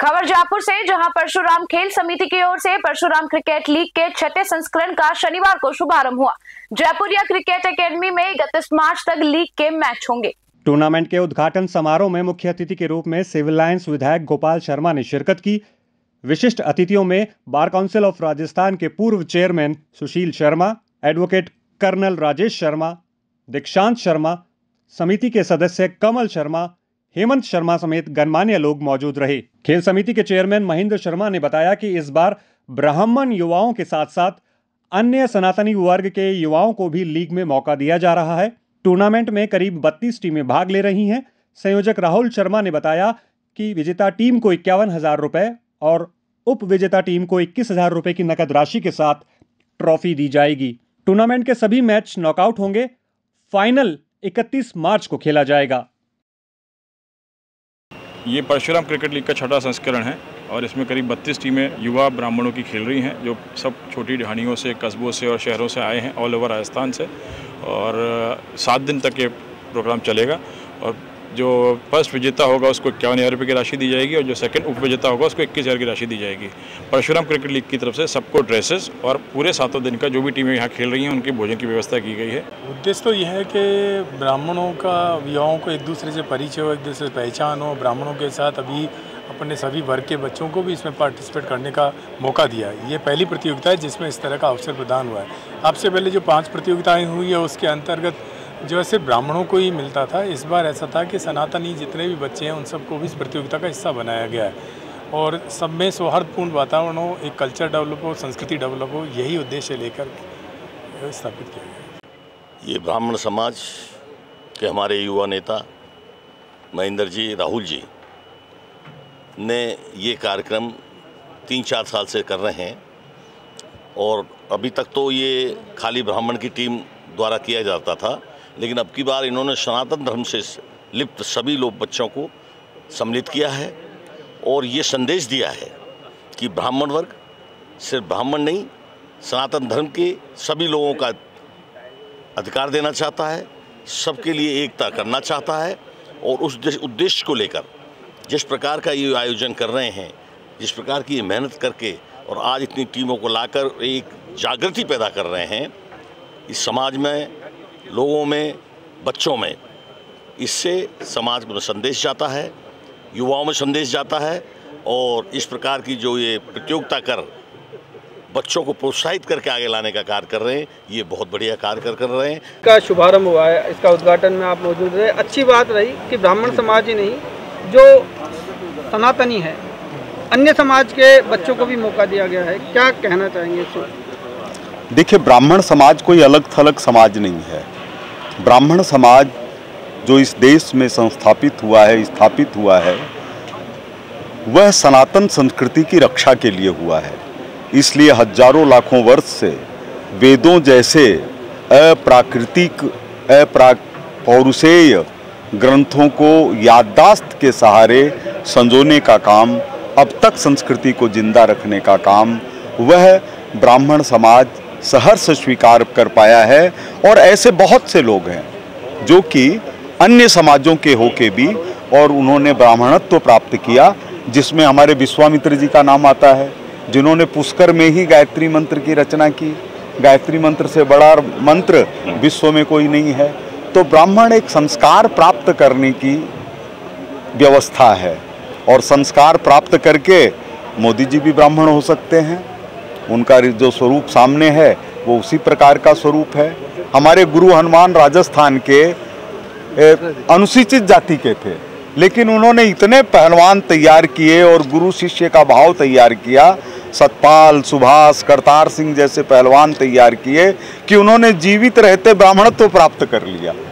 खबर जयपुर से, जहां परशुराम खेल समिति की ओर से परशुराम क्रिकेट लीग के 6ठे संस्करण का शनिवार को शुभारंभ हुआ। जयपुरिया क्रिकेट एकेडमी में 31 मार्च तक लीग के मैच होंगे। टूर्नामेंट के उद्घाटन समारोह में मुख्य अतिथि के रूप में सिविल लाइंस विधायक गोपाल शर्मा ने शिरकत की। विशिष्ट अतिथियों में बार काउंसिल ऑफ राजस्थान के पूर्व chairman Sushil Sharma, advocate colonel Rajesh Sharma, दीक्षांत शर्मा, समिति के सदस्य कमल शर्मा, हेमंत शर्मा समेत गणमान्य लोग मौजूद रहे। खेल समिति के चेयरमैन महेंद्र शर्मा ने बताया कि इस बार ब्राह्मण युवाओं के साथ साथ अन्य सनातनी वर्ग के युवाओं को भी लीग में मौका दिया जा रहा है। टूर्नामेंट में करीब 32 टीमें भाग ले रही हैं। संयोजक राहुल शर्मा ने बताया कि विजेता टीम को 51,000 रुपए और उप विजेता टीम को 21,000 रुपए की नकद राशि के साथ ट्रॉफी दी जाएगी। टूर्नामेंट के सभी मैच नॉकआउट होंगे। फाइनल 31 मार्च को खेला जाएगा। ये परशुराम क्रिकेट लीग का 6ठा संस्करण है और इसमें करीब 32 टीमें युवा ब्राह्मणों की खेल रही हैं, जो सब छोटी ढाणियों से, कस्बों से और शहरों से आए हैं, ऑल ओवर राजस्थान से। और 7 दिन तक ये प्रोग्राम चलेगा और जो फर्स्ट विजेता होगा उसको 51,000 रुपये की राशि दी जाएगी और जो सेकंड उप विजेता होगा उसको 21,000 की राशि दी जाएगी। परशुराम क्रिकेट लीग की तरफ से सबको ड्रेसेस और पूरे 7 दिन का जो भी टीमें यहाँ खेल रही हैं उनकी भोजन की व्यवस्था की गई है। उद्देश्य तो यह है कि ब्राह्मणों का, युवाओं को एक दूसरे से परिचय हो, एक दूसरे से पहचान हो। ब्राह्मणों के साथ अभी अपने सभी वर्ग के बच्चों को भी इसमें पार्टिसिपेट करने का मौका दिया है। ये पहली प्रतियोगिता है जिसमें इस तरह का अवसर प्रदान हुआ है। आपसे पहले जो 5 प्रतियोगिताएँ हुई है उसके अंतर्गत जो है सिर्फ ब्राह्मणों को ही मिलता था। इस बार ऐसा था कि सनातनी जितने भी बच्चे हैं उन सबको भी इस प्रतियोगिता का हिस्सा बनाया गया है और सब में सौहार्दपूर्ण वातावरण हो, एक कल्चर डेवलप हो, संस्कृति डेवलप हो, यही उद्देश्य लेकर स्थापित किया गया। ये ब्राह्मण समाज के हमारे युवा नेता महेंद्र जी, राहुल जी ने ये कार्यक्रम 3-4 साल से कर रहे हैं और अभी तक तो ये खाली ब्राह्मण की टीम द्वारा किया जाता था, लेकिन अब की बार इन्होंने सनातन धर्म से लिप्त सभी लोग बच्चों को सम्मिलित किया है और ये संदेश दिया है कि ब्राह्मण वर्ग सिर्फ ब्राह्मण नहीं, सनातन धर्म के सभी लोगों का अधिकार देना चाहता है, सबके लिए एकता करना चाहता है। और उस उद्देश्य को लेकर जिस प्रकार का ये आयोजन कर रहे हैं, जिस प्रकार की ये मेहनत करके और आज इतनी टीमों को लाकर एक जागृति पैदा कर रहे हैं इस समाज में, लोगों में, बच्चों में, इससे समाज में संदेश जाता है, युवाओं में संदेश जाता है। और इस प्रकार की जो ये प्रतियोगिता कर बच्चों को प्रोत्साहित करके आगे लाने का कार्य कर रहे हैं, ये बहुत बढ़िया कार्य कर रहे हैं। इसका शुभारंभ हुआ है, इसका उद्घाटन में आप मौजूद रहे। अच्छी बात रही कि ब्राह्मण समाज ही नहीं, जो सनातनी है, अन्य समाज के बच्चों को भी मौका दिया गया है। क्या कहना चाहेंगे इसको? देखिए, ब्राह्मण समाज कोई अलग थलग समाज नहीं है। ब्राह्मण समाज जो इस देश में स्थापित हुआ है, वह सनातन संस्कृति की रक्षा के लिए हुआ है। इसलिए हजारों लाखों वर्ष से वेदों जैसे अप्राकृतिक, पौरुषेय ग्रंथों को याददाश्त के सहारे संजोने का काम, अब तक संस्कृति को जिंदा रखने का काम वह ब्राह्मण समाज सहर्ष स्वीकार कर पाया है। और ऐसे बहुत से लोग हैं जो कि अन्य समाजों के होके भी और उन्होंने ब्राह्मणत्व प्राप्त किया, जिसमें हमारे विश्वामित्र जी का नाम आता है, जिन्होंने पुष्कर में ही गायत्री मंत्र की रचना की। गायत्री मंत्र से बड़ा मंत्र विश्व में कोई नहीं है। तो ब्राह्मण एक संस्कार प्राप्त करने की व्यवस्था है और संस्कार प्राप्त करके मोदी जी भी ब्राह्मण हो सकते हैं। उनका जो स्वरूप सामने है वो उसी प्रकार का स्वरूप है। हमारे गुरु हनुमान राजस्थान के अनुसूचित जाति के थे, लेकिन उन्होंने इतने पहलवान तैयार किए और गुरु शिष्य का भाव तैयार किया, सतपाल, सुभाष, करतार सिंह जैसे पहलवान तैयार किए कि उन्होंने जीवित रहते ब्राह्मणत्व प्राप्त कर लिया।